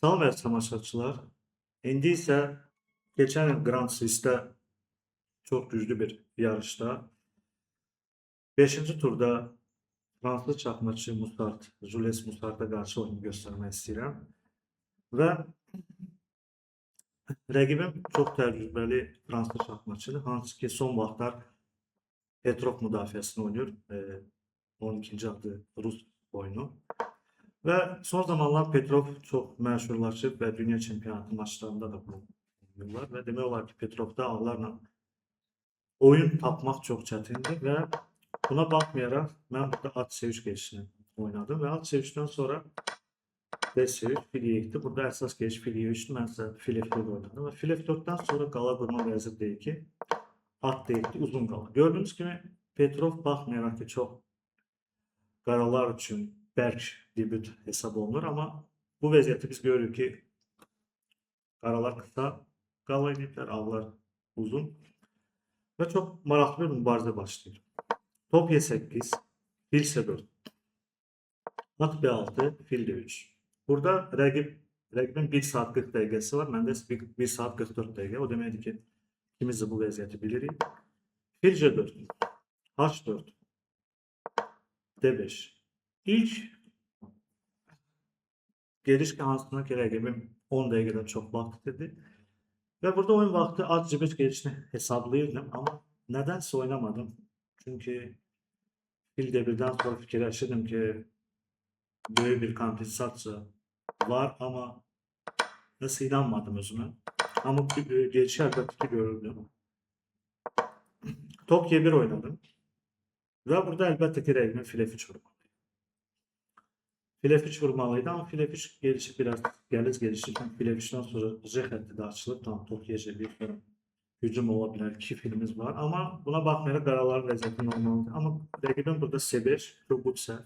Salam tamaşaçılar. İndi isə geçen il Grand Prix'də çox güclü bir yarışda 5-ci turda Fransız çapmaçı Musart, Jules Musart'a qarşı oyunu göstərmək istəyirəm. Və rəqibim çox təcrübəli Fransız çapmaçıdır. Hansı ki son vaxtlar Petrov müdafiəsini oynayır. 12-ci adı Rus oyunu. Və son zamanlar Petrov çox məşhurlaşıb və dünya çempionatı maçlarında da bunu oynayırlar. Və demək olar ki, Petrovda ağlarla oyun tapmaq çox çətindir və buna baxmayaraq mən burada at seviş geçişini oynadım və at sevişdən sonra D seviş, fil E2. Burada əsas geçiş fil E3'dü. Mən isə fil F4 oynadım və fil F4'dan sonra qala qurma vəzir deyil ki, at D2 uzun qala. Gördüyünüz kimi Petrov baxmayaraq ki, çox qaralar üçün bərk debüt hesab olunur, amma bu vəziyyəti biz görürük ki, qaralar qısa qala ediblər, ağlar uzun və çox maraqlı bir mübarizə başlayır. Top Y8, fil C4, at B6, fil D3. Burada rəqibin 1 saat 40 dəqiqəsi var, məndə 1 saat 44 dəqiqə. O deməkdir ki, ikimiz də bu vəziyyəti bilirik. Fil C4, H4, D5. İlk geliş hansına ki rəqibim 10 dəqiqədən çox vaxt dedi. Və burada oyun vaxtı at C5 gelişini hesablayırdım, amma nədənsə oynamadım. Çünki fil D1'den sonra fikirləşirdim ki, böyük bir kompensasiya var, amma nəsə inanmadım özümə. Amma gelişi əlbəttə ki görürdüm. Top G1 oynadım. Və burada əlbəttə ki rəqibim fil F3 vurmalıydı. Fil F3 vurmalıydı, amma fil F3 gelişi biraz gəliz gelişirken fil F3'dan sonra J xətti də açılıb. Tam top G1 hücum ola bilər. 2 filimiz var. Amma buna baxmayaraq qaraların vəziyyəti normaldır. Amma rəqibim burada C5, çok uçsa,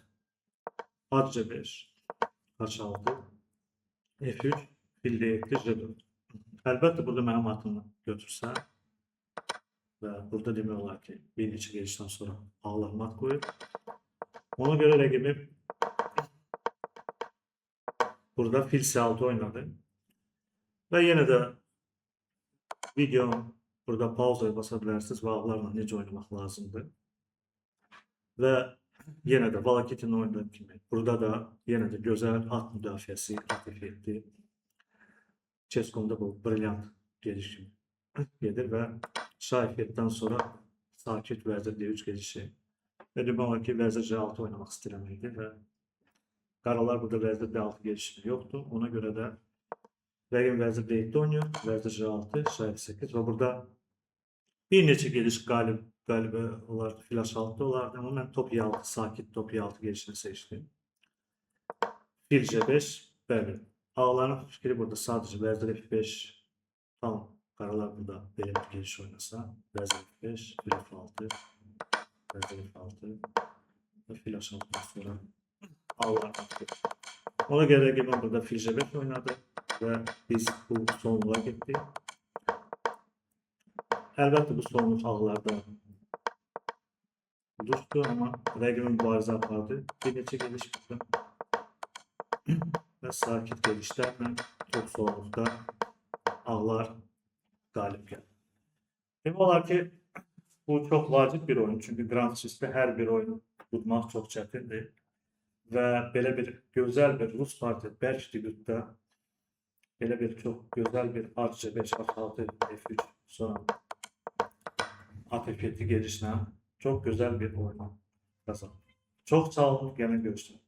at C5, H6, F3, fil D7, J4. Əlbəttə burada mənim atımı götürsə və burada demək olar ki, bir neçə gelişdən sonra ağlar mat qoyur. Ona görə rəqibim burada fil C6 oynadı. Və yenə də videonun burada pauzaya basa bilərsiniz və ağlarla necə oynamaq lazımdır. Və yenə də Valakitin oynadığı kimi burada da yenə də gözəl at müdafiəsi aktif etdi. Chess.com'da bu brilyant gelişim gelir və şah F7'den sonra sakit vəzir D3 gelişi və demək olar ki, vəzir C6 oynamaq istəyirəm və qaralar burada vəzir D6 gelişimi yoxdur. Ona görə də rəqibim vəzir D7 oynuyor, vəzir C6, şah F8 və burada bir neçə geliş qalibə olardı, fil H6 olardı, amma mən top Y6, sakit top Y6 gelişini seçdim. Fil C5, bəli. Ağların fikri burada sadəcə vəzir F5, tam qaralar burada belə bir geliş oynasa, vəzir F5, fil F6, vəzir F6 və fil H6'dan sonra ağlar atdı. Ona görə rəqibim burada fil C5 oynadı və biz bu sonluğa getdik. Əlbəttə bu sonluq ağlarda düşdü, amma rəqibim mübarizə apardı. Bir neçə geliş burada və sakit gelişlərlə top sonluqda ağlar qalib gəldi. Demək olar ki, bu çox vacib bir oyun, çünki Grand Prix'də hər bir oyunu tutmaq çox çətindir və belə bir gözəl bir Rus partiya bərk debütdə belə bir çox gözəl bir at C5, H6, F3 sonra at F7 gelişlə çox gözəl bir oyun kazandı. Çox sağ olun, gəlin görüşürüz.